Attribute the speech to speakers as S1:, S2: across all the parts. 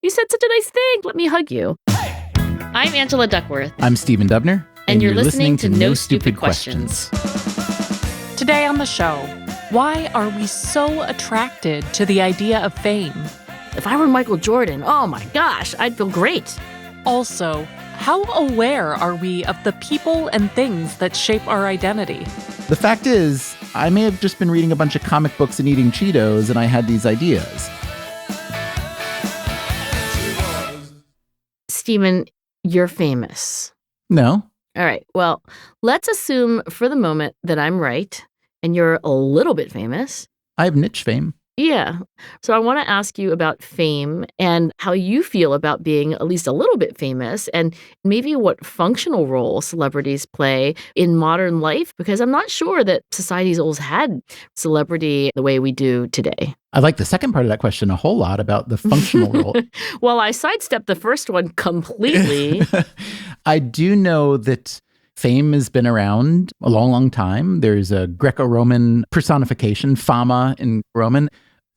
S1: You said such a nice thing. Let me hug you. I'm Angela Duckworth.
S2: I'm Stephen Dubner.
S1: And you're listening to No Stupid Questions.
S3: Today on the show, why are we so attracted to the idea of fame?
S1: If I were Michael Jordan, oh my gosh, I'd feel great.
S3: Also, how aware are we of the people and things that shape our identity?
S2: The fact is, I may have just been reading a bunch of comic books and eating Cheetos, and I had these ideas.
S1: Stephen, you're famous.
S2: No.
S1: All right. Well, let's assume for the moment that I'm right and you're a little bit famous.
S2: I have niche fame.
S1: Yeah. So I want to ask you about fame and how you feel about being at least a little bit famous and maybe what functional role celebrities play in modern life, because I'm not sure that society's always had celebrity the way we do today.
S2: I like the second part of that question a whole lot about the functional role.
S1: Well, I sidestepped the first one completely.
S2: I do know that fame has been around a long, long time. There's a Greco-Roman personification, Fama in Roman.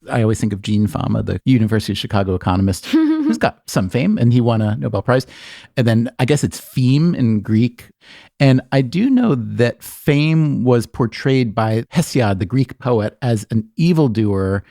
S2: I always think of Gene Fama, the University of Chicago economist, who's got some fame, and he won a Nobel Prize. And then I guess it's Feme in Greek. And I do know that fame was portrayed by Hesiod, the Greek poet, as an evildoer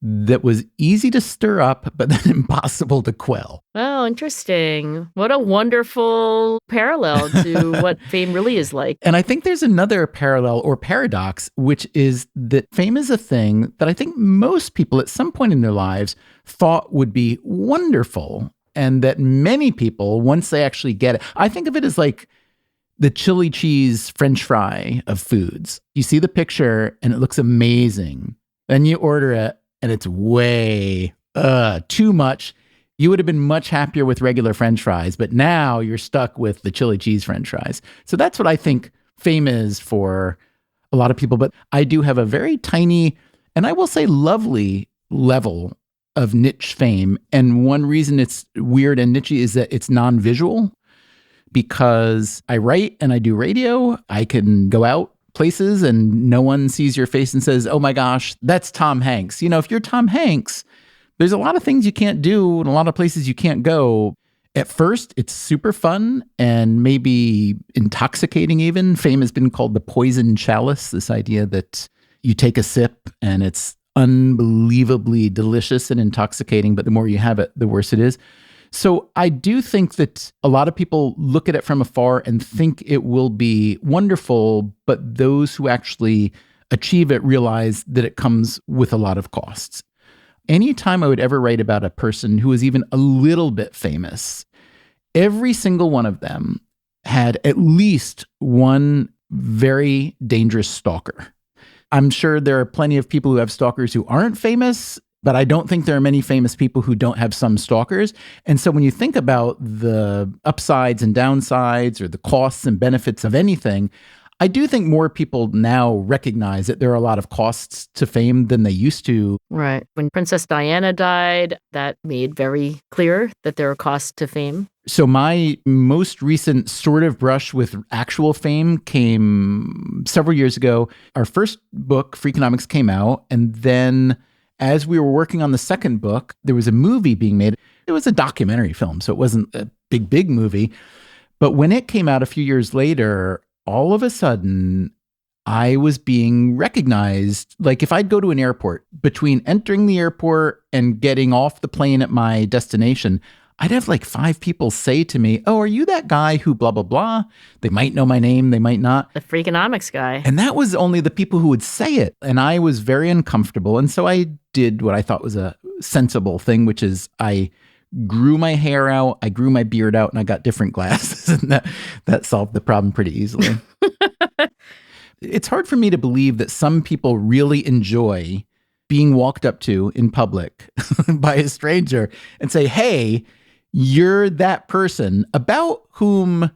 S2: that was easy to stir up, but then impossible to quell.
S1: Oh, interesting. What a wonderful parallel to what fame really is like.
S2: And I think there's another parallel or paradox, which is that fame is a thing that I think most people at some point in their lives thought would be wonderful. And that many people, once they actually get it, I think of it as like the chili cheese French fry of foods. You see the picture and it looks amazing. Then you order it, and it's way too much. You would have been much happier with regular French fries, but now you're stuck with the chili cheese French fries. So that's what I think fame is for a lot of people. But I do have a very tiny, and I will say lovely level of niche fame. And one reason it's weird and niche is that it's non-visual, because I write and I do radio. I can go out places and no one sees your face and says, oh my gosh, that's Tom Hanks. You know, if you're Tom Hanks, there's a lot of things you can't do and a lot of places you can't go. At first, it's super fun and maybe intoxicating even. Fame has been called the poison chalice, this idea that you take a sip and it's unbelievably delicious and intoxicating, but the more you have it, the worse it is. So I do think that a lot of people look at it from afar and think it will be wonderful, but those who actually achieve it realize that it comes with a lot of costs. Anytime I would ever write about a person who was even a little bit famous, every single one of them had at least one very dangerous stalker. I'm sure there are plenty of people who have stalkers who aren't famous, but I don't think there are many famous people who don't have some stalkers. And so when you think about the upsides and downsides or the costs and benefits of anything, I do think more people now recognize that there are a lot of costs to fame than they used to.
S1: Right. When Princess Diana died, that made very clear that there are costs to fame.
S2: So my most recent sort of brush with actual fame came several years ago. Our first book, Freakonomics, came out, and then as we were working on the second book, there was a movie being made. It was a documentary film, so it wasn't a big movie. But when it came out a few years later, all of a sudden, I was being recognized. Like if I'd go to an airport, between entering the airport and getting off the plane at my destination, I'd have like 5 people say to me, oh, are you that guy who blah, blah, blah? They might know my name, they might not.
S1: The Freakonomics guy.
S2: And that was only the people who would say it. And I was very uncomfortable. And so I did what I thought was a sensible thing, which is I grew my hair out, I grew my beard out, and I got different glasses. And that solved the problem pretty easily. It's hard for me to believe that some people really enjoy being walked up to in public by a stranger and say, hey, you're that person about whom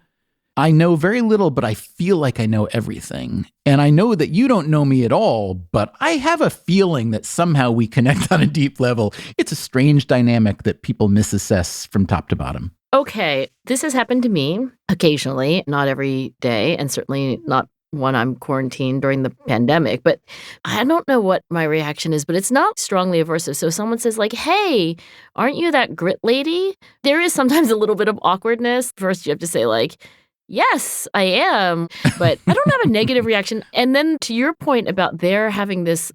S2: I know very little, but I feel like I know everything. And I know that you don't know me at all, but I have a feeling that somehow we connect on a deep level. It's a strange dynamic that people misassess from top to bottom.
S1: Okay, this has happened to me occasionally, not every day, and certainly not when I'm quarantined during the pandemic. But I don't know what my reaction is, but it's not strongly aversive. So someone says like, hey, aren't you that grit lady? There is sometimes a little bit of awkwardness. First, you have to say like, yes, I am, but I don't have a negative reaction. And then to your point about their having this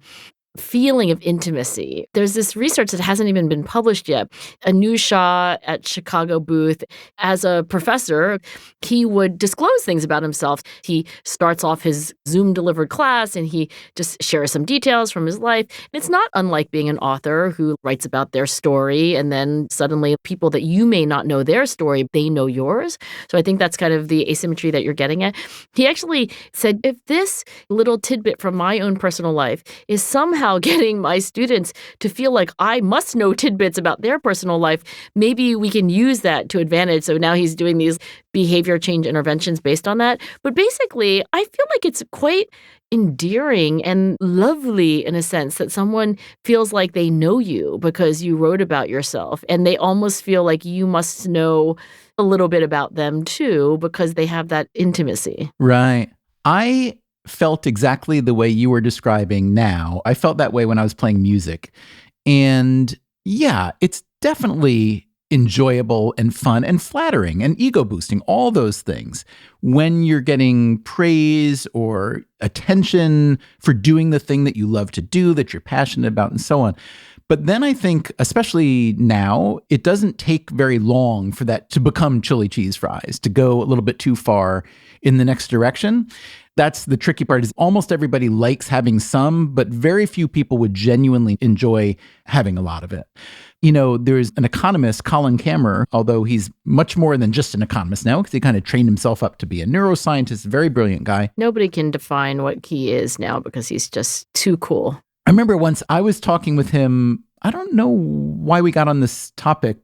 S1: feeling of intimacy. There's this research that hasn't even been published yet. Anu Shah at Chicago Booth, as a professor, he would disclose things about himself. He starts off his Zoom-delivered class and he just shares some details from his life. And it's not unlike being an author who writes about their story and then suddenly people that you may not know their story, they know yours. So I think that's kind of the asymmetry that you're getting at. He actually said, if this little tidbit from my own personal life is somehow getting my students to feel like I must know tidbits about their personal life, maybe we can use that to advantage. So now he's doing these behavior change interventions based on that. But basically, I feel like it's quite endearing and lovely in a sense that someone feels like they know you because you wrote about yourself, and they almost feel like you must know a little bit about them too because they have that intimacy.
S2: Right. I felt exactly the way you were describing now. I felt that way when I was playing music. And yeah, it's definitely enjoyable and fun and flattering and ego boosting, all those things. When you're getting praise or attention for doing the thing that you love to do, that you're passionate about, and so on. But then I think, especially now, it doesn't take very long for that to become chili cheese fries, to go a little bit too far in the next direction. That's the tricky part, is almost everybody likes having some, but very few people would genuinely enjoy having a lot of it. You know, there's an economist, Colin Kammer, although he's much more than just an economist now because he kind of trained himself up to be a neuroscientist, very brilliant guy.
S1: Nobody can define what he is now because he's just too cool.
S2: I remember once I was talking with him, I don't know why we got on this topic,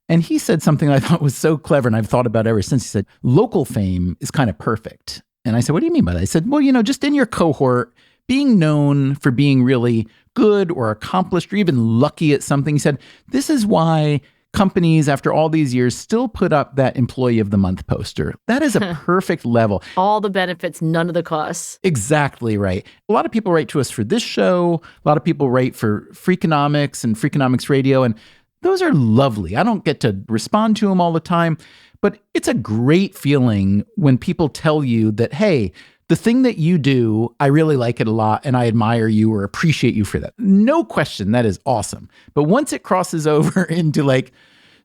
S2: and he said something I thought was so clever, and I've thought about it ever since. He said, local fame is kind of perfect. And I said, what do you mean by that? I said, well, you know, just in your cohort, being known for being really good or accomplished or even lucky at something. He said, this is why companies, after all these years, still put up that Employee of the Month poster. That is a perfect level.
S1: All the benefits, none of the costs.
S2: Exactly right. A lot of people write to us for this show. A lot of people write for Freakonomics and Freakonomics Radio, and those are lovely. I don't get to respond to them all the time, but it's a great feeling when people tell you that, hey, the thing that you do, I really like it a lot and I admire you or appreciate you for that. No question, that is awesome. But once it crosses over into like,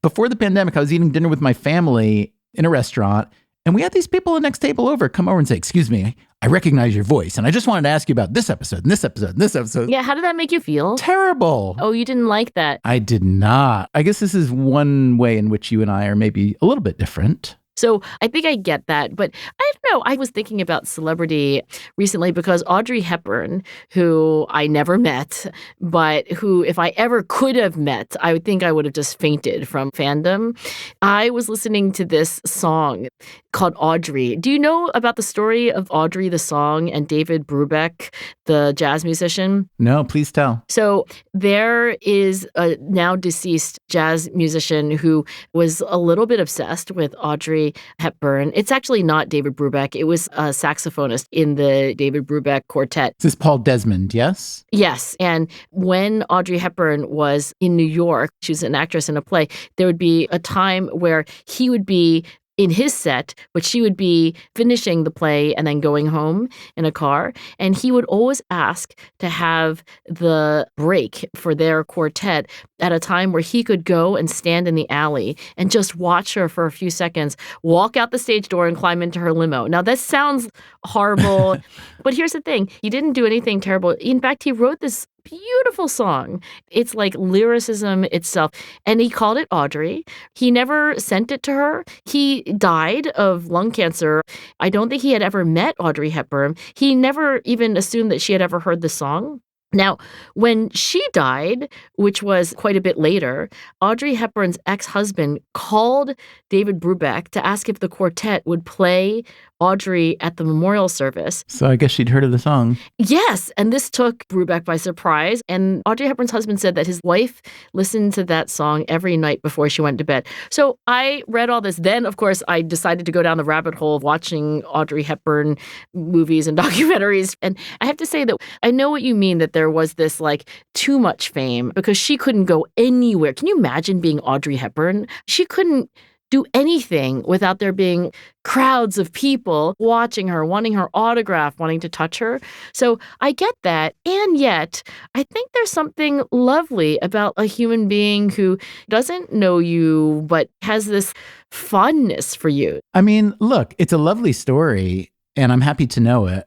S2: before the pandemic, I was eating dinner with my family in a restaurant, and we had these people the next table over come over and say, excuse me, I recognize your voice, and I just wanted to ask you about this episode and this episode and this episode.
S1: Yeah, how did that make you feel?
S2: Terrible.
S1: Oh, you didn't like that.
S2: I did not. I guess this is one way in which you and I are maybe a little bit different.
S1: So I think I get that. But I don't know. I was thinking about celebrity recently because Audrey Hepburn, who I never met, but who, if I ever could have met, I would think I would have just fainted from fandom. I was listening to this song called Audrey. Do you know about the story of Audrey, the song, and David Brubeck, the jazz musician?
S2: No, please tell.
S1: So there is a now deceased jazz musician who was a little bit obsessed with Audrey Hepburn. It's actually not David Brubeck. It was a saxophonist in the David Brubeck quartet.
S2: This is Paul Desmond, yes?
S1: Yes. And when Audrey Hepburn was in New York, she was an actress in a play, there would be a time where he would be in his set, but she would be finishing the play and then going home in a car. And he would always ask to have the break for their quartet at a time where he could go and stand in the alley and just watch her for a few seconds, walk out the stage door and climb into her limo. Now, that sounds horrible, but here's the thing. He didn't do anything terrible. In fact, he wrote this beautiful song. It's like lyricism itself. And he called it Audrey. He never sent it to her. He died of lung cancer. I don't think he had ever met Audrey Hepburn. He never even assumed that she had ever heard the song. Now, when she died, which was quite a bit later, Audrey Hepburn's ex-husband called David Brubeck to ask if the quartet would play Audrey at the memorial service.
S2: So I guess she'd heard of the song.
S1: Yes, and this took Brubeck by surprise. And Audrey Hepburn's husband said that his wife listened to that song every night before she went to bed. So I read all this. Then, of course, I decided to go down the rabbit hole of watching Audrey Hepburn movies and documentaries. And I have to say that I know what you mean, that there was this like too much fame because she couldn't go anywhere. Can you imagine being Audrey Hepburn? She couldn't do anything without there being crowds of people watching her, wanting her autograph, wanting to touch her. So I get that. And yet, I think there's something lovely about a human being who doesn't know you, but has this fondness for you.
S2: I mean, look, it's a lovely story, and I'm happy to know it.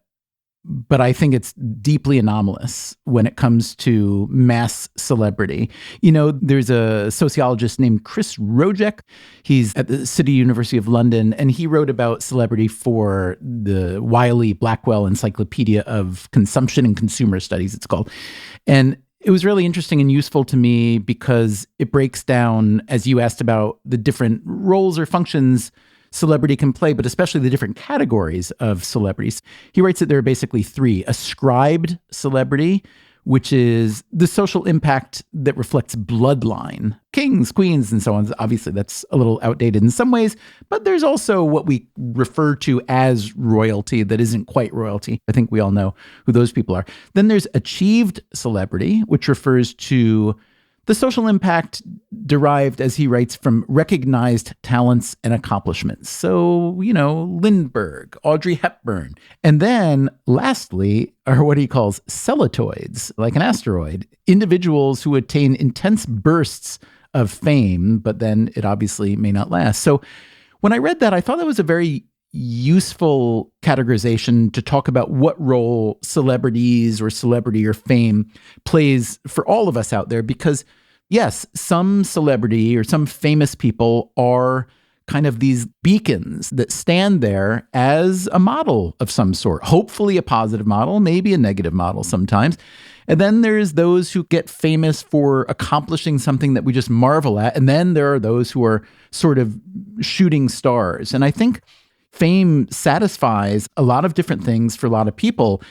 S2: But I think it's deeply anomalous when it comes to mass celebrity. You know, there's a sociologist named Chris Rojek. He's at the City University of London, and he wrote about celebrity for the Wiley-Blackwell Encyclopedia of Consumption and Consumer Studies, it's called. And it was really interesting and useful to me because it breaks down, as you asked about, the different roles or functions celebrity can play, but especially the different categories of celebrities. He writes that there are basically three: ascribed celebrity, which is the social impact that reflects bloodline, kings, queens, and so on. Obviously, that's a little outdated in some ways, but there's also what we refer to as royalty that isn't quite royalty. I think we all know who those people are. Then there's achieved celebrity, which refers to the social impact derived, as he writes, from recognized talents and accomplishments. So, you know, Lindbergh, Audrey Hepburn. And then lastly are what he calls celetoids, like an asteroid, individuals who attain intense bursts of fame, but then it obviously may not last. So when I read that, I thought that was a very useful categorization to talk about what role celebrities or celebrity or fame plays for all of us out there. Because yes, some celebrity or some famous people are kind of these beacons that stand there as a model of some sort, hopefully a positive model, maybe a negative model sometimes. And then there's those who get famous for accomplishing something that we just marvel at. And then there are those who are sort of shooting stars. And I think fame satisfies a lot of different things for a lot of people.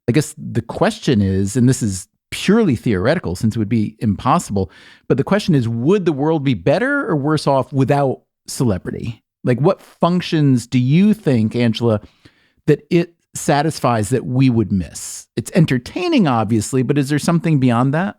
S2: I guess the question is, and this is purely theoretical since it would be impossible, but the question is, would the world be better or worse off without celebrity? Like, what functions do you think, Angela, that it satisfies that we would miss? It's entertaining, obviously, but is there something beyond that?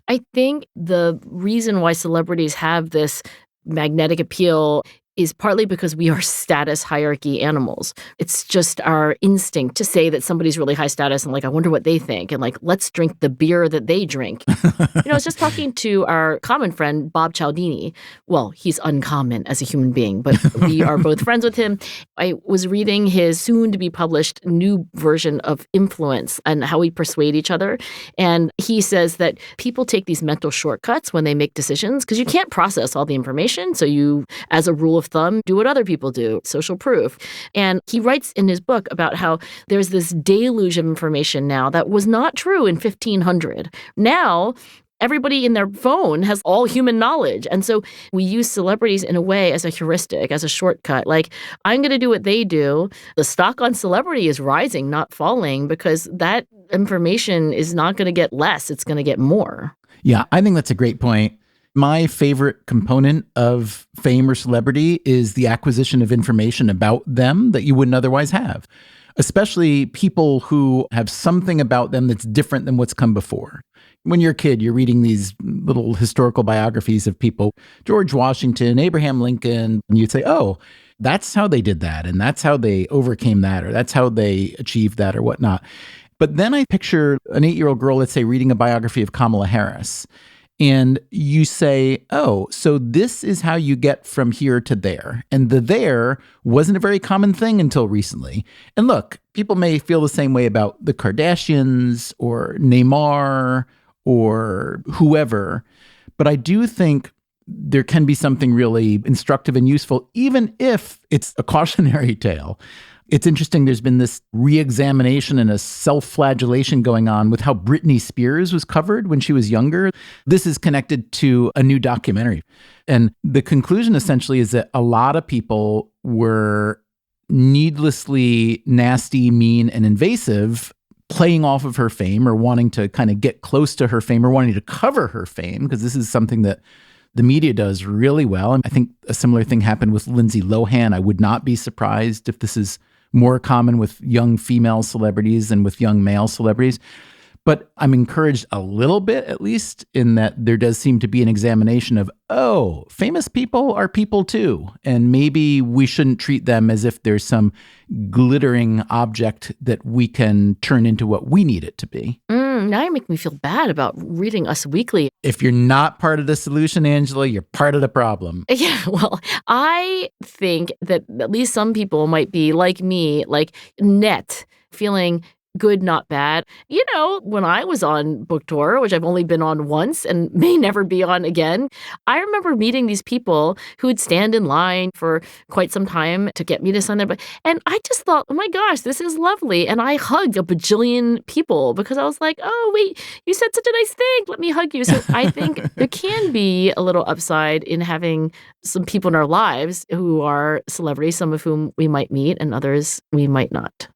S1: I think the reason why celebrities have this magnetic appeal is partly because we are status hierarchy animals. It's just our instinct to say that somebody's really high status and like, I wonder what they think. And like, let's drink the beer that they drink. I was just talking to our common friend, Bob Cialdini. Well, he's uncommon as a human being, but we are both friends with him. I was reading his soon to be published new version of Influence and how we persuade each other. And he says that people take these mental shortcuts when they make decisions because you can't process all the information. So you, as a rule of thumb, do what other people do, social proof. And he writes in his book about how there's this deluge of information now that was not true in 1500. Now, everybody in their phone has all human knowledge. And so we use celebrities in a way as a heuristic, as a shortcut. Like, I'm going to do what they do. The stock on celebrity is rising, not falling, because that information is not going to get less. It's going to get more.
S2: Yeah, I think that's a great point. My favorite component of fame or celebrity is the acquisition of information about them that you wouldn't otherwise have, especially people who have something about them that's different than what's come before. When you're a kid, you're reading these little historical biographies of people, George Washington, Abraham Lincoln, and you'd say, oh, that's how they did that, and that's how they overcame that, or that's how they achieved that, or whatnot. But then I picture an 8-year-old girl, let's say, reading a biography of Kamala Harris. And you say, oh, so this is how you get from here to there. And the there wasn't a very common thing until recently. And look, people may feel the same way about the Kardashians or Neymar or whoever. But I do think there can be something really instructive and useful, even if it's a cautionary tale. It's interesting, there's been this re-examination and a self-flagellation going on with how Britney Spears was covered when she was younger. This is connected to a new documentary. And the conclusion essentially is that a lot of people were needlessly nasty, mean, and invasive, playing off of her fame or wanting to kind of get close to her fame or wanting to cover her fame, because this is something that the media does really well. And I think a similar thing happened with Lindsay Lohan. I would not be surprised if this is more common with young female celebrities than with young male celebrities. But I'm encouraged a little bit, at least, in that there does seem to be an examination of, oh, famous people are people too. And maybe we shouldn't treat them as if there's some glittering object that we can turn into what we need it to be.
S1: Now you make me feel bad about reading Us Weekly.
S2: If you're not part of the solution, Angela, you're part of the problem.
S1: Yeah, well, I think that at least some people might be like me, like net, feeling good, not bad. You know, when I was on book tour, which I've only been on once and may never be on again, I remember meeting these people who would stand in line for quite some time to get me to sign their book. And I just thought, oh my gosh, this is lovely. And I hugged a bajillion people because I was like, oh, wait, you said such a nice thing. Let me hug you. So I think there can be a little upside in having some people in our lives who are celebrities, some of whom we might meet and others we might not.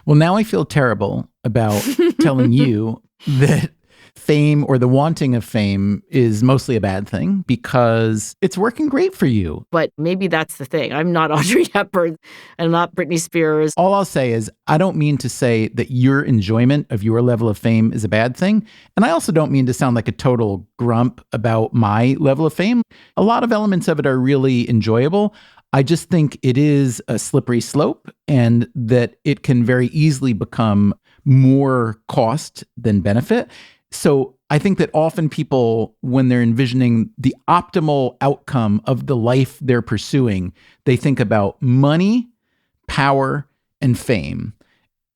S2: Well, now I feel terrible about telling you that fame or the wanting of fame is mostly a bad thing because it's working great for you.
S1: But maybe that's the thing. I'm not Audrey Hepburn and I'm not Britney Spears.
S2: All I'll say is I don't mean to say that your enjoyment of your level of fame is a bad thing. And I also don't mean to sound like a total grump about my level of fame. A lot of elements of it are really enjoyable. I just think it is a slippery slope and that it can very easily become more cost than benefit. So I think that often people, when they're envisioning the optimal outcome of the life they're pursuing, they think about money, power, and fame.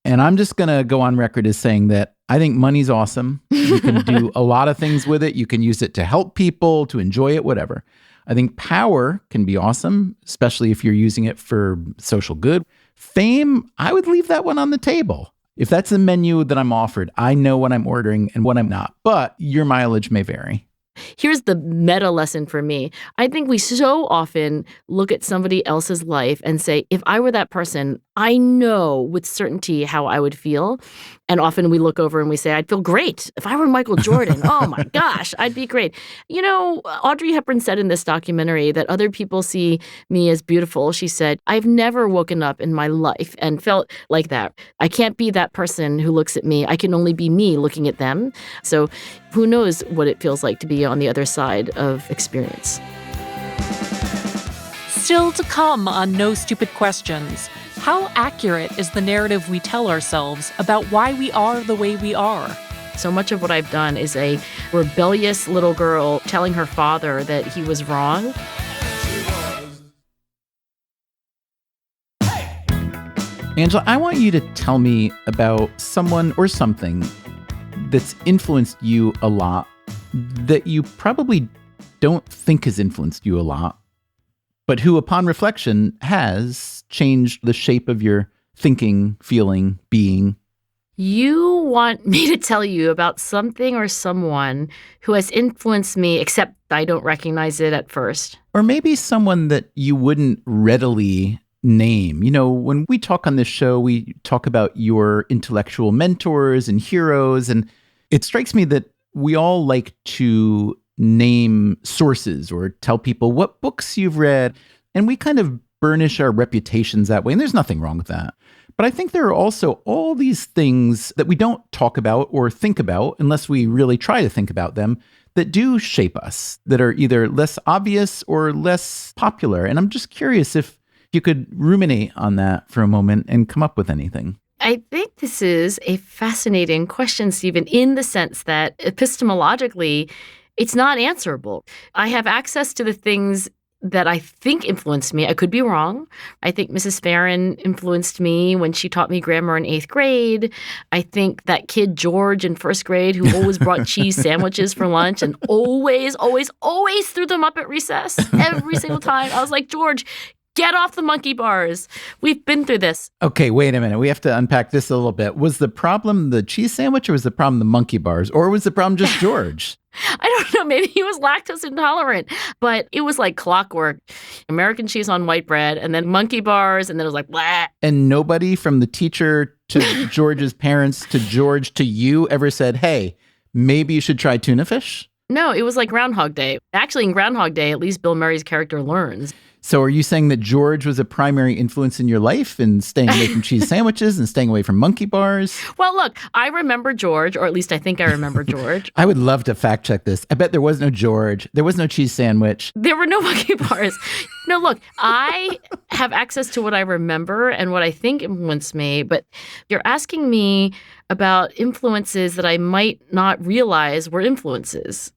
S2: And I'm just going to go on record as saying that I think money's awesome. You can do a lot of things with it. You can use it to help people, to enjoy it, whatever. I think power can be awesome, especially if you're using it for social good. Fame, I would leave that one on the table. If that's the menu that I'm offered, I know what I'm ordering and what I'm not, but your mileage may vary.
S1: Here's the meta lesson for me. I think we so often look at somebody else's life and say, if I were that person, I know with certainty how I would feel. And often we look over and we say, I'd feel great. If I were Michael Jordan, oh my gosh, I'd be great. You know, Audrey Hepburn said in this documentary that other people see me as beautiful. She said, I've never woken up in my life and felt like that. I can't be that person who looks at me. I can only be me looking at them. So who knows what it feels like to be on the other side of experience.
S3: Still to come on No Stupid Questions. How accurate is the narrative we tell ourselves about why we are the way we are?
S1: So much of what I've done is a rebellious little girl telling her father that he was wrong.
S2: Angela, I want you to tell me about someone or something that's influenced you a lot that you probably don't think has influenced you a lot, but who upon reflection has changed the shape of your thinking, feeling, being.
S1: You want me to tell you about something or someone who has influenced me, except I don't recognize it at first.
S2: Or maybe someone that you wouldn't readily name. You know, when we talk on this show, we talk about your intellectual mentors and heroes, and it strikes me that we all like to name sources or tell people what books you've read, and we kind of burnish our reputations that way, and there's nothing wrong with that. But I think there are also all these things that we don't talk about or think about unless we really try to think about them that do shape us, that are either less obvious or less popular. And I'm just curious if you could ruminate on that for a moment and come up with anything.
S1: I think this is a fascinating question, Stephen, in the sense that epistemologically, it's not answerable. I have access to the things that I think influenced me. I could be wrong. I think Mrs. Farron influenced me when she taught me grammar in 8th grade. I think that kid George in 1st grade who always brought cheese sandwiches for lunch and always threw them up at recess every single time. I was like, George, get off the monkey bars. We've been through this.
S2: Okay, wait a minute. We have to unpack this a little bit. Was the problem the cheese sandwich or was the problem the monkey bars? Or was the problem just George?
S1: I don't know, maybe he was lactose intolerant, but it was like clockwork. American cheese on white bread, and then monkey bars, and then it was like, blah.
S2: And nobody from the teacher to George's parents to George to you ever said, hey, maybe you should try tuna fish?
S1: No, it was like Groundhog Day. Actually, in Groundhog Day, at least Bill Murray's character learns.
S2: So are you saying that George was a primary influence in your life in staying away from cheese sandwiches and staying away from monkey bars?
S1: Well, look, I remember George, or at least I think I remember George.
S2: I would love to fact check this. I bet there was no George. There was no cheese sandwich.
S1: There were no monkey bars. No, look, I have access to what I remember and what I think influenced me, but you're asking me about influences that I might not realize were influences.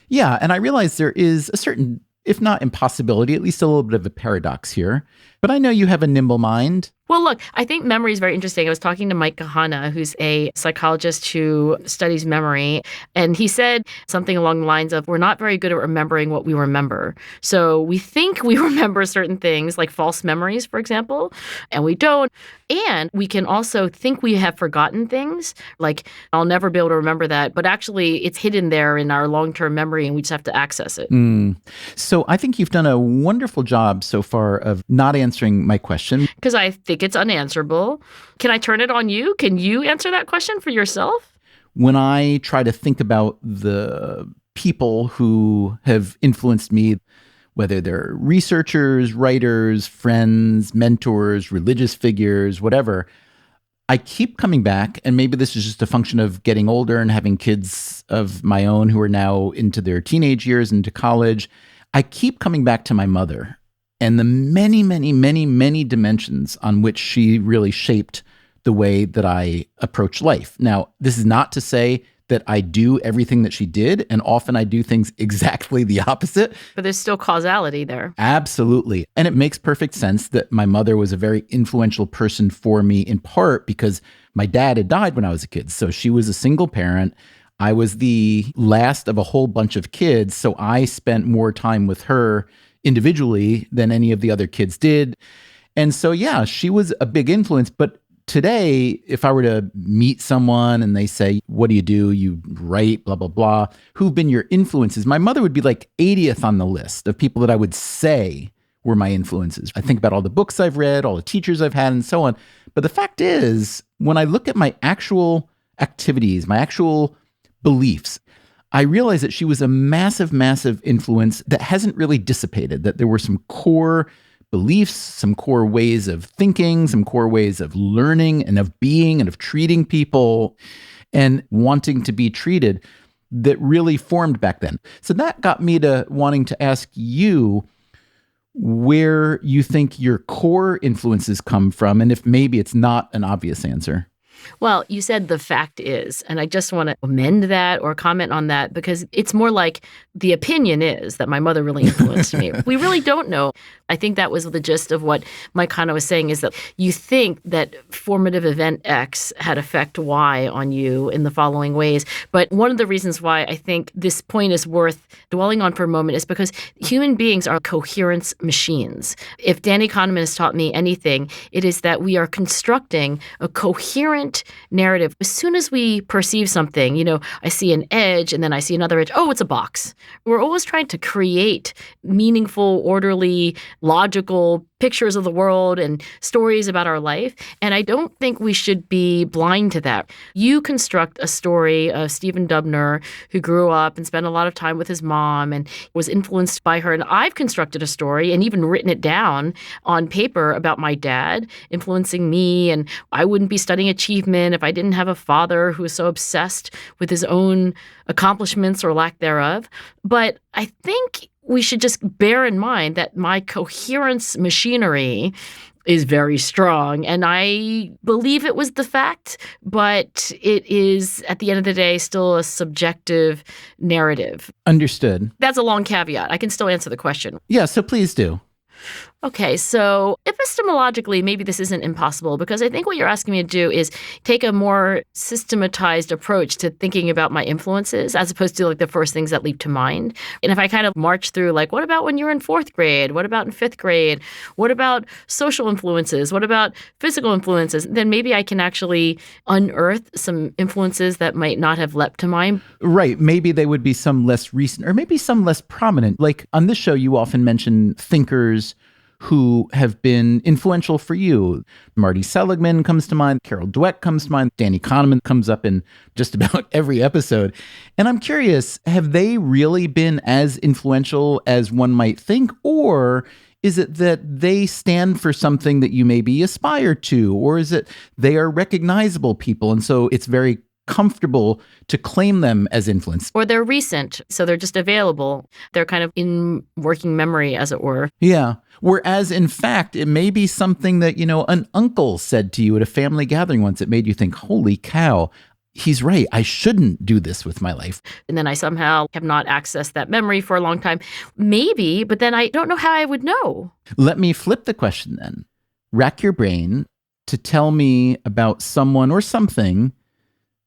S2: Yeah, and I realize there is a certain, if not impossibility, at least a little bit of a paradox here. But I know you have a nimble mind.
S1: Well, look, I think memory is very interesting. I was talking to Mike Maughan, who's a psychologist who studies memory, and he said something along the lines of, we're not very good at remembering what we remember. So we think we remember certain things, like false memories, for example, and we don't. And we can also think we have forgotten things, like I'll never be able to remember that, but actually it's hidden there in our long-term memory and we just have to access it.
S2: So I think you've done a wonderful job so far of not answering my question.
S1: Because I think it's unanswerable. Can I turn it on you? Can you answer that question for yourself?
S2: When I try to think about the people who have influenced me, whether they're researchers, writers, friends, mentors, religious figures, whatever, I keep coming back, and maybe this is just a function of getting older and having kids of my own who are now into their teenage years, into college. I keep coming back to my mother and the many, many, many, many dimensions on which she really shaped the way that I approach life. Now, this is not to say that I do everything that she did, and often I do things exactly the opposite.
S1: But there's still causality there.
S2: Absolutely. And it makes perfect sense that my mother was a very influential person for me, in part because my dad had died when I was a kid. So she was a single parent. I was the last of a whole bunch of kids, so I spent more time with her individually than any of the other kids did. And so, yeah, she was a big influence. But today, if I were to meet someone and they say, what do? You write, blah, blah, blah. Who've been your influences? My mother would be like 80th on the list of people that I would say were my influences. I think about all the books I've read, all the teachers I've had, and so on. But the fact is, when I look at my actual activities, my actual beliefs, I realize that she was a massive, massive influence that hasn't really dissipated, that there were some core beliefs, some core ways of thinking, some core ways of learning and of being and of treating people and wanting to be treated that really formed back then. So that got me to wanting to ask you where you think your core influences come from, and if maybe it's not an obvious answer.
S1: Well, you said the fact is, and I just want to amend that or comment on that because it's more like the opinion is that my mother really influenced me. We really don't know. I think that was the gist of what Mike Maughan was saying, is that you think that formative event X had effect Y on you in the following ways. But one of the reasons why I think this point is worth dwelling on for a moment is because human beings are coherence machines. If Danny Kahneman has taught me anything, it is that we are constructing a coherent narrative. As soon as we perceive something, I see an edge and then I see another edge. Oh, it's a box. We're always trying to create meaningful, orderly, logical pictures of the world and stories about our life. And I don't think we should be blind to that. You construct a story of Stephen Dubner, who grew up and spent a lot of time with his mom and was influenced by her. And I've constructed a story and even written it down on paper about my dad influencing me. And I wouldn't be studying achievement if I didn't have a father who was so obsessed with his own accomplishments or lack thereof. But I think we should just bear in mind that my coherence machinery is very strong. And I believe it was the fact, but it is, at the end of the day, still a subjective narrative.
S2: Understood.
S1: That's a long caveat. I can still answer the question.
S2: Yeah, so please do.
S1: Okay, so epistemologically, maybe this isn't impossible because I think what you're asking me to do is take a more systematized approach to thinking about my influences as opposed to like the first things that leap to mind. And if I kind of march through like, what about when you were in fourth grade? What about in fifth grade? What about social influences? What about physical influences? Then maybe I can actually unearth some influences that might not have leapt to mind.
S2: Right. Maybe they would be some less recent or maybe some less prominent. Like on this show, you often mention thinkers who have been influential for you. Marty Seligman comes to mind. Carol Dweck comes to mind. Danny Kahneman comes up in just about every episode. And I'm curious, have they really been as influential as one might think? Or is it that they stand for something that you maybe aspire to? Or is it they are recognizable people? And so it's very comfortable to claim them as influence.
S1: Or they're recent, so they're just available. They're kind of in working memory, as it were.
S2: Yeah. Whereas, in fact, it may be something that, an uncle said to you at a family gathering once. It made you think, holy cow, he's right. I shouldn't do this with my life.
S1: And then I somehow have not accessed that memory for a long time. Maybe, but then I don't know how I would know.
S2: Let me flip the question then. Rack your brain to tell me about someone or something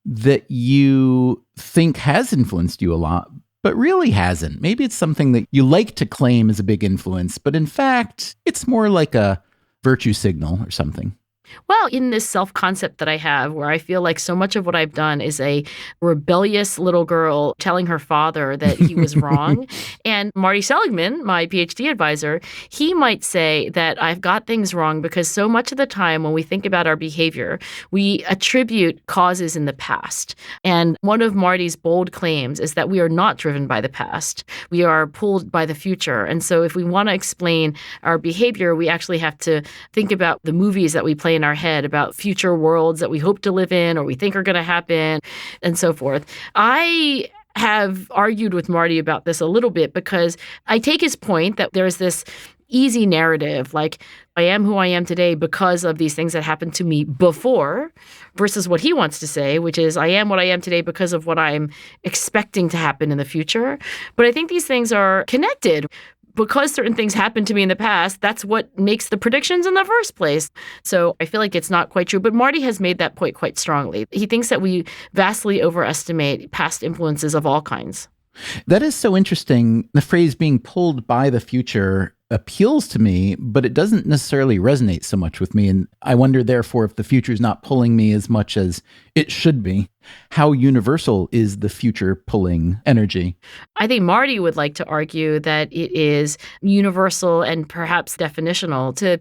S2: that you think has influenced you a lot, but really hasn't. Maybe it's something that you like to claim as a big influence, but in fact, it's more like a virtue signal or something.
S1: Well, in this self-concept that I have, where I feel like so much of what I've done is a rebellious little girl telling her father that he was wrong. And Marty Seligman, my PhD advisor, he might say that I've got things wrong because so much of the time when we think about our behavior, we attribute causes in the past. And one of Marty's bold claims is that we are not driven by the past. We are pulled by the future. And so if we want to explain our behavior, we actually have to think about the movies that we play in our head about future worlds that we hope to live in or we think are going to happen and so forth. I have argued with Marty about this a little bit because I take his point that there's this easy narrative, like I am who I am today because of these things that happened to me before, versus what he wants to say, which is I am what I am today because of what I'm expecting to happen in the future. But I think these things are connected. Because certain things happened to me in the past, that's what makes the predictions in the first place. So I feel like it's not quite true. But Marty has made that point quite strongly. He thinks that we vastly overestimate past influences of all kinds.
S2: That is so interesting. The phrase being pulled by the future appeals to me, but it doesn't necessarily resonate so much with me. And I wonder, therefore, if the future is not pulling me as much as it should be. How universal is the future pulling energy?
S1: I think Marty would like to argue that it is universal and perhaps definitional to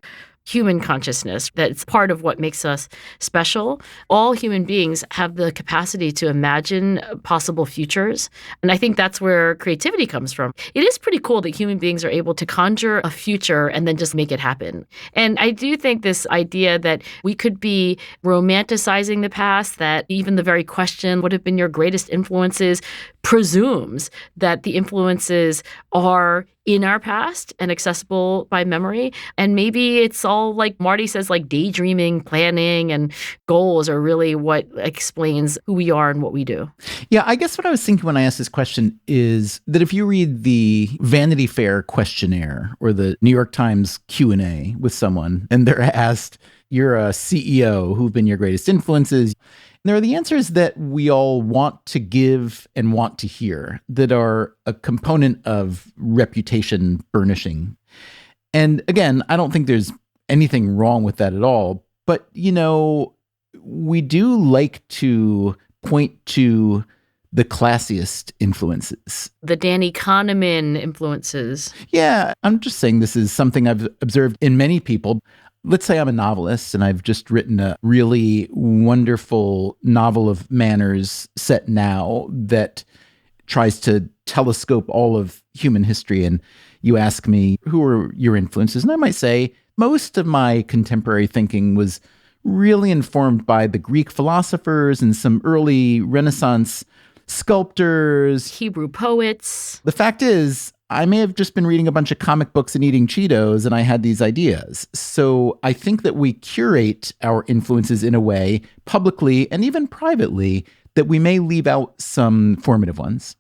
S1: human consciousness, that it's part of what makes us special. All human beings have the capacity to imagine possible futures. And I think that's where creativity comes from. It is pretty cool that human beings are able to conjure a future and then just make it happen. And I do think this idea that we could be romanticizing the past, that even the very question, what have been your greatest influences, presumes that the influences are in our past and accessible by memory. And maybe it's all like Marty says, like daydreaming, planning, and goals are really what explains who we are and what we do.
S2: Yeah, I guess what I was thinking when I asked this question is that if you read the Vanity Fair questionnaire or the New York Times Q&A with someone and they're asked, you're a CEO, who've been your greatest influences? There are the answers that we all want to give and want to hear that are a component of reputation burnishing. And again, I don't think there's anything wrong with that at all. But, we do like to point to the classiest influences.
S1: The Danny Kahneman influences.
S2: Yeah, I'm just saying this is something I've observed in many people. Let's say I'm a novelist and I've just written a really wonderful novel of manners set now that tries to telescope all of human history. And you ask me, who are your influences? And I might say, most of my contemporary thinking was really informed by the Greek philosophers and some early Renaissance sculptors.
S1: Hebrew poets.
S2: The fact is, I may have just been reading a bunch of comic books and eating Cheetos, and I had these ideas. So I think that we curate our influences in a way, publicly and even privately, that we may leave out some formative ones.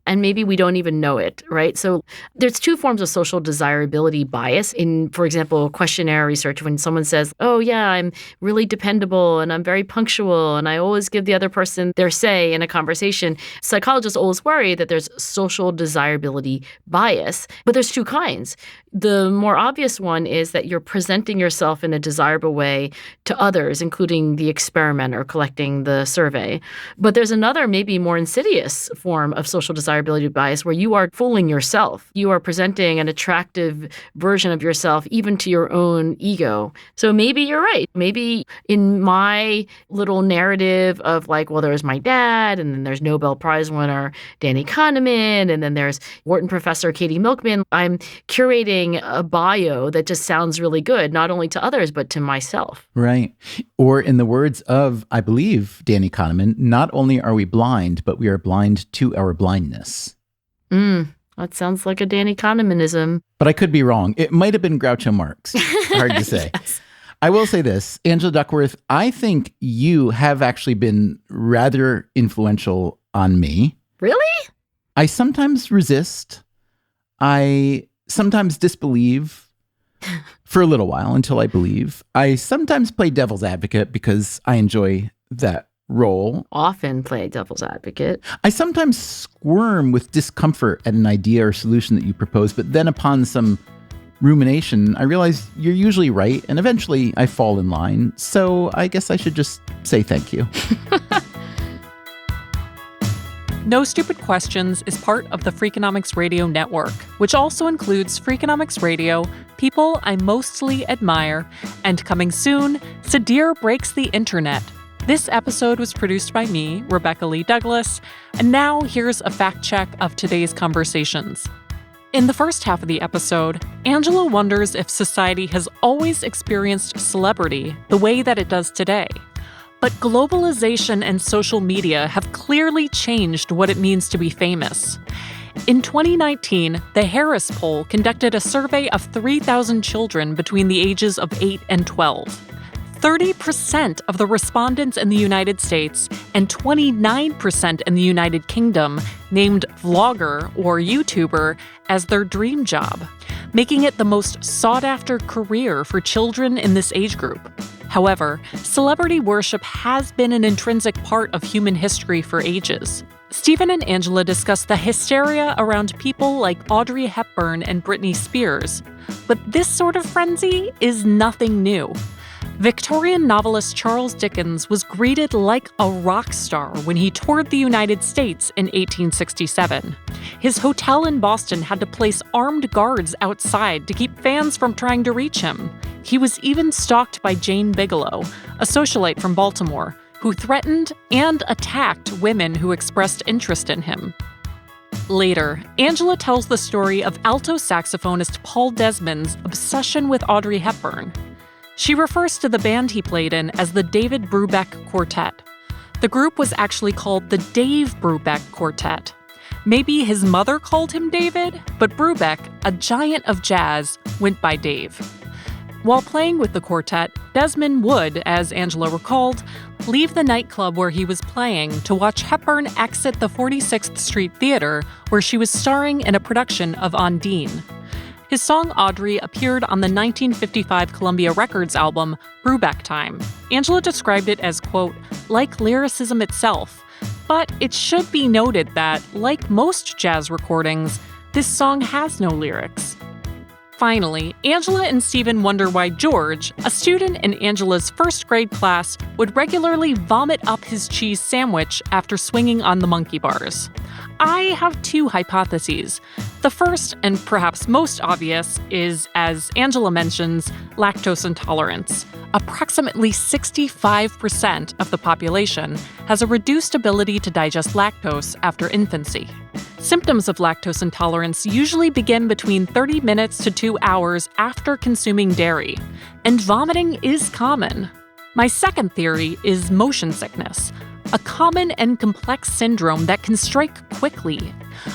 S1: And maybe we don't even know it, right? So there's two forms of social desirability bias in, for example, questionnaire research. When someone says, oh yeah, I'm really dependable and I'm very punctual and I always give the other person their say in a conversation, psychologists always worry that there's social desirability bias. But there's two kinds. The more obvious one is that you're presenting yourself in a desirable way to others, including the experimenter collecting the survey. But there's another, maybe more insidious form of social desirability bias where you are fooling yourself. You are presenting an attractive version of yourself even to your own ego. So maybe you're right. Maybe in my little narrative of like, well, there's my dad, and then there's Nobel Prize winner Danny Kahneman, and then there's Wharton professor Katie Milkman, I'm curating a bio that just sounds really good, not only to others, but to myself.
S2: Right. Or in the words of, I believe, Danny Kahneman, not only are we blind, but we are blind to our blindness.
S1: That sounds like a Danny Kahnemanism.
S2: But I could be wrong. It might have been Groucho Marx. Hard to say.
S1: Yes.
S2: I will say this, Angela Duckworth, I think you have actually been rather influential on me.
S1: Really?
S2: I sometimes resist. I sometimes disbelieve for a little while until I believe. I sometimes play devil's advocate because I enjoy that role.
S1: Often play devil's advocate.
S2: I sometimes squirm with discomfort at an idea or solution that you propose, but then upon some rumination, I realize you're usually right, and eventually I fall in line. So I guess I should just say thank you.
S3: No Stupid Questions is part of the Freakonomics Radio Network, which also includes Freakonomics Radio, People I Mostly Admire, and coming soon, Sadir Breaks the Internet. This episode was produced by me, Rebecca Lee Douglas, and now here's a fact check of today's conversations. In the first half of the episode, Angela wonders if society has always experienced celebrity the way that it does today. But globalization and social media have clearly changed what it means to be famous. In 2019, the Harris Poll conducted a survey of 3,000 children between the ages of 8 and 12. 30% of the respondents in the United States and 29% in the United Kingdom named vlogger or YouTuber as their dream job, making it the most sought-after career for children in this age group. However, celebrity worship has been an intrinsic part of human history for ages. Stephen and Angela discuss the hysteria around people like Audrey Hepburn and Britney Spears, but this sort of frenzy is nothing new. Victorian novelist Charles Dickens was greeted like a rock star when he toured the United States in 1867. His hotel in Boston had to place armed guards outside to keep fans from trying to reach him. He was even stalked by Jane Bigelow, a socialite from Baltimore, who threatened and attacked women who expressed interest in him. Later, Angela tells the story of alto saxophonist Paul Desmond's obsession with Audrey Hepburn. She refers to the band he played in as the David Brubeck Quartet. The group was actually called the Dave Brubeck Quartet. Maybe his mother called him David, but Brubeck, a giant of jazz, went by Dave. While playing with the quartet, Desmond would, as Angela recalled, leave the nightclub where he was playing to watch Hepburn exit the 46th Street Theater, where she was starring in a production of Ondine. His song Audrey appeared on the 1955 Columbia Records album, Brubeck Time. Angela described it as, quote, like lyricism itself. But it should be noted that, like most jazz recordings, this song has no lyrics. Finally, Angela and Stephen wonder why George, a student in Angela's first grade class, would regularly vomit up his cheese sandwich after swinging on the monkey bars. I have two hypotheses. The first, and perhaps most obvious, is, as Angela mentions, lactose intolerance. Approximately 65% of the population has a reduced ability to digest lactose after infancy. Symptoms of lactose intolerance usually begin between 30 minutes to 2 hours after consuming dairy, and vomiting is common. My second theory is motion sickness, a common and complex syndrome that can strike quickly.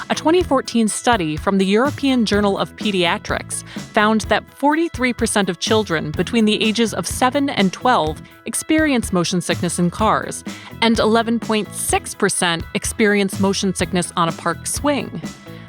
S3: A 2014 study from the European Journal of Pediatrics found that 43% of children between the ages of 7 and 12 experience motion sickness in cars, and 11.6% experience motion sickness on a park swing.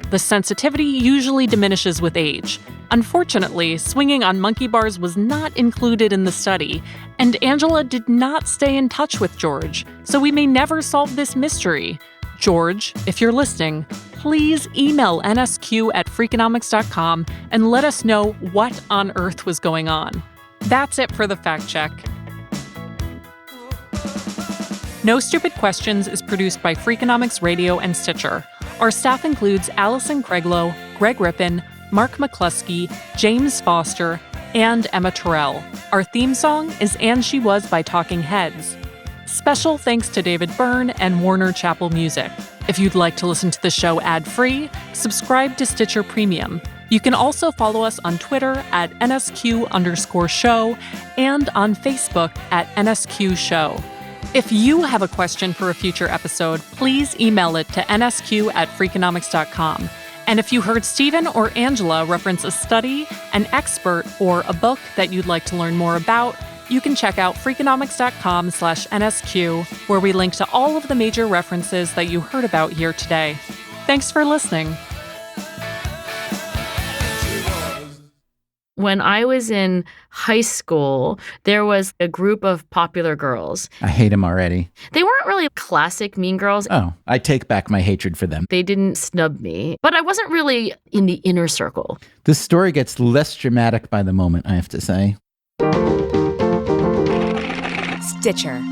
S3: The sensitivity usually diminishes with age. Unfortunately, swinging on monkey bars was not included in the study, and Angela did not stay in touch with George, so we may never solve this mystery. George, if you're listening, please email nsq@freakonomics.com and let us know what on earth was going on. That's it for the fact check. No Stupid Questions is produced by Freakonomics Radio and Stitcher. Our staff includes Allison Craiglow, Greg Rippin, Mark McCluskey, James Foster, and Emma Terrell. Our theme song is And She Was by Talking Heads. Special thanks to David Byrne and Warner Chappell Music. If you'd like to listen to the show ad-free, subscribe to Stitcher Premium. You can also follow us on Twitter at @NSQ_show and on Facebook at NSQ Show. If you have a question for a future episode, please email it to nsq@freakonomics.com. And if you heard Stephen or Angela reference a study, an expert, or a book that you'd like to learn more about, you can check out freakonomics.com/NSQ, where we link to all of the major references that you heard about here today. Thanks for listening.
S1: When I was in high school, there was a group of popular girls.
S2: I hate them already.
S1: They weren't really classic mean girls.
S2: Oh, I take back my hatred for them.
S1: They didn't snub me, but I wasn't really in the inner circle.
S2: The story gets less dramatic by the moment, I have to say.
S4: Stitcher.